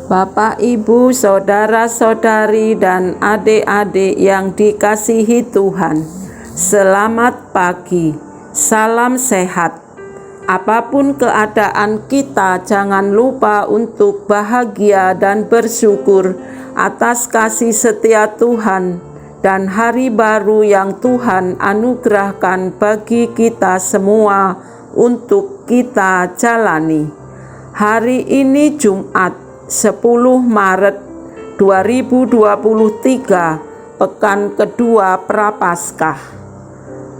Bapak, Ibu, saudara-saudari, dan adik-adik yang dikasihi Tuhan, selamat pagi, salam sehat. Apapun keadaan kita, jangan lupa untuk bahagia dan bersyukur atas kasih setia Tuhan dan hari baru yang Tuhan anugerahkan bagi kita semua untuk kita jalani. Hari ini Jumat 10 Maret 2023, pekan kedua Prapaskah.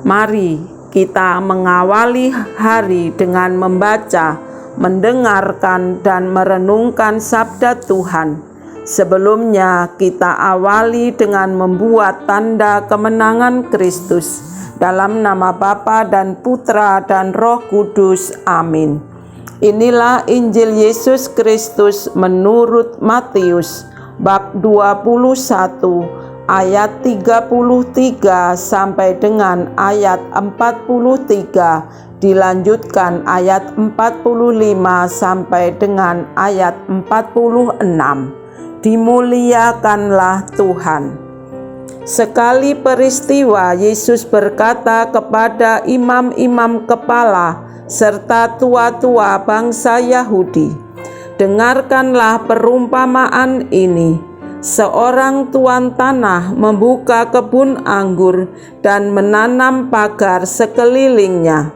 Mari kita mengawali hari dengan membaca, mendengarkan, dan merenungkan sabda Tuhan. Sebelumnya kita awali dengan membuat tanda kemenangan Kristus. Dalam nama Bapa dan Putra dan Roh Kudus. Amin. Inilah Injil Yesus Kristus menurut Matius bab 21 ayat 33 sampai dengan ayat 43, dilanjutkan ayat 45 sampai dengan ayat 46. Dimuliakanlah Tuhan. Sekali peristiwa, Yesus berkata kepada imam-imam kepala serta tua-tua bangsa Yahudi, "Dengarkanlah perumpamaan ini. Seorang tuan tanah membuka kebun anggur dan menanam pagar sekelilingnya.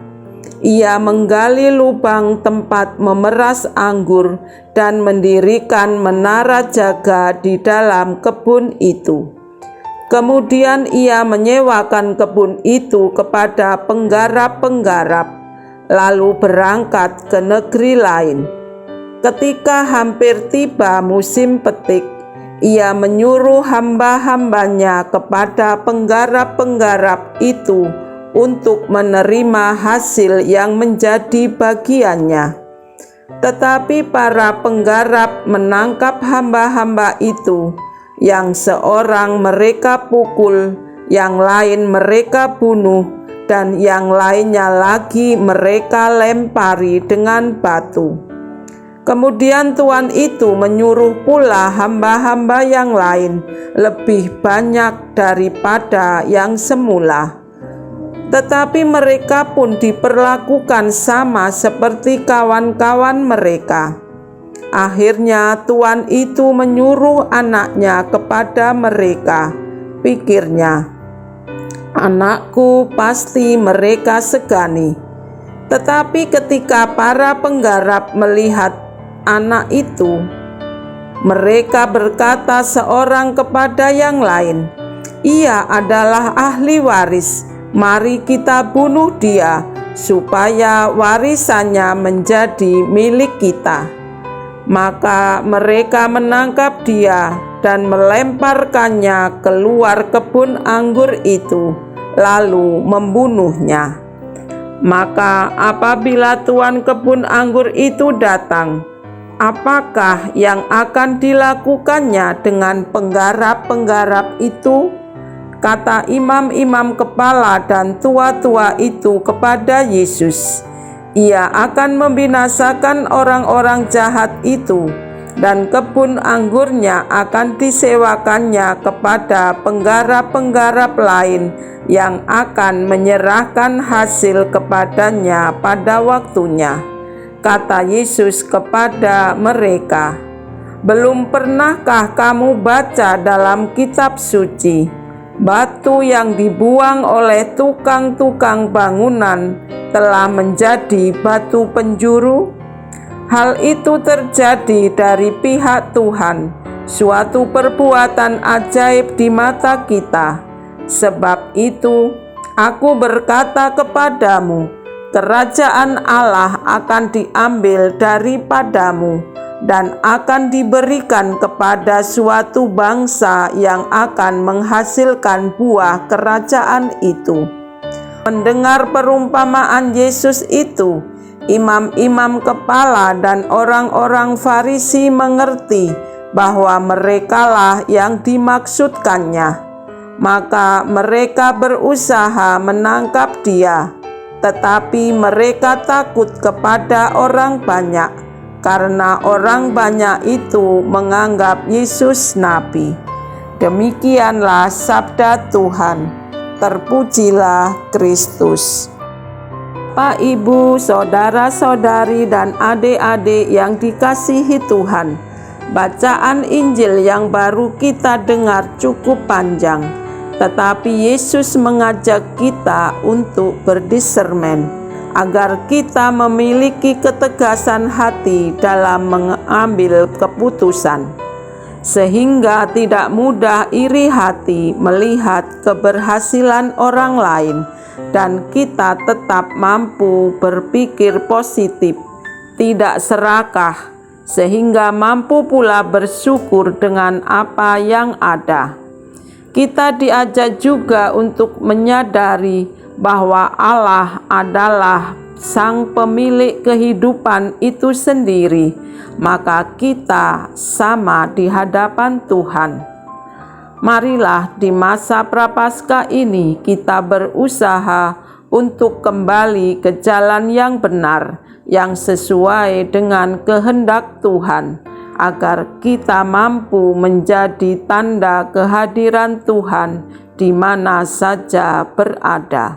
Ia menggali lubang tempat memeras anggur dan mendirikan menara jaga di dalam kebun itu. Kemudian ia menyewakan kebun itu kepada penggarap-penggarap, lalu berangkat ke negeri lain. Ketika hampir tiba musim petik, ia menyuruh hamba-hambanya kepada penggarap-penggarap itu untuk menerima hasil yang menjadi bagiannya. Tetapi para penggarap menangkap hamba-hamba itu, yang seorang mereka pukul, yang lain mereka bunuh, dan yang lainnya lagi mereka lempari dengan batu. Kemudian tuan itu menyuruh pula hamba-hamba yang lain, lebih banyak daripada yang semula. Tetapi mereka pun diperlakukan sama seperti kawan-kawan mereka. Akhirnya tuan itu menyuruh anaknya kepada mereka. Pikirnya, "Anakku pasti mereka segani." Tetapi ketika para penggarap melihat anak itu, mereka berkata seorang kepada yang lain, "Ia adalah ahli waris. Mari kita bunuh dia, supaya warisannya menjadi milik kita." Maka mereka menangkap dia dan melemparkannya keluar kebun anggur itu, lalu membunuhnya. Maka apabila tuan kebun anggur itu datang, apakah yang akan dilakukannya dengan penggarap-penggarap itu? Kata imam-imam kepala dan tua-tua itu kepada Yesus, "Ia akan membinasakan orang-orang jahat itu, dan kebun anggurnya akan disewakannya kepada penggarap-penggarap lain yang akan menyerahkan hasil kepadanya pada waktunya." Kata Yesus kepada mereka, "Belum pernahkah kamu baca dalam kitab suci, batu yang dibuang oleh tukang-tukang bangunan telah menjadi batu penjuru? Hal itu terjadi dari pihak Tuhan, suatu perbuatan ajaib di mata kita. Sebab itu, aku berkata kepadamu, kerajaan Allah akan diambil daripadamu dan akan diberikan kepada suatu bangsa yang akan menghasilkan buah kerajaan itu." Mendengar perumpamaan Yesus itu, imam-imam kepala dan orang-orang Farisi mengerti bahwa merekalah yang dimaksudkannya. Maka mereka berusaha menangkap dia, tetapi mereka takut kepada orang banyak, karena orang banyak itu menganggap Yesus nabi. Demikianlah sabda Tuhan. Terpujilah Kristus. Bapak, Ibu, saudara-saudari, dan adik-adik yang dikasihi Tuhan, bacaan Injil yang baru kita dengar cukup panjang, tetapi Yesus mengajak kita untuk berdisernmen, agar kita memiliki ketegasan hati dalam mengambil keputusan, sehingga tidak mudah iri hati melihat keberhasilan orang lain, dan kita tetap mampu berpikir positif, tidak serakah, sehingga mampu pula bersyukur dengan apa yang ada. Kita diajak juga untuk menyadari bahwa Allah adalah Sang Pemilik kehidupan itu sendiri, maka kita sama di hadapan Tuhan. Marilah di masa Prapaskah ini kita berusaha untuk kembali ke jalan yang benar, yang sesuai dengan kehendak Tuhan, agar kita mampu menjadi tanda kehadiran Tuhan di mana saja berada.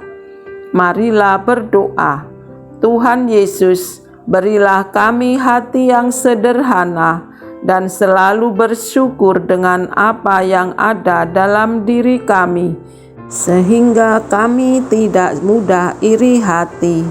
Marilah berdoa. Tuhan Yesus, berilah kami hati yang sederhana dan selalu bersyukur dengan apa yang ada dalam diri kami, sehingga kami tidak mudah iri hati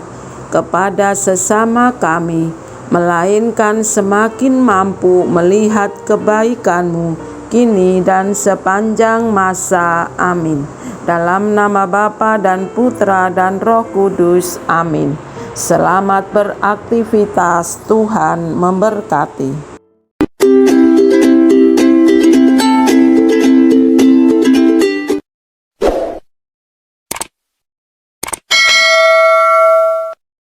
kepada sesama kami, melainkan semakin mampu melihat kebaikan-Mu kini dan sepanjang masa. Amin. Dalam nama Bapa dan Putra dan Roh Kudus. Amin. Selamat beraktivitas, Tuhan memberkati.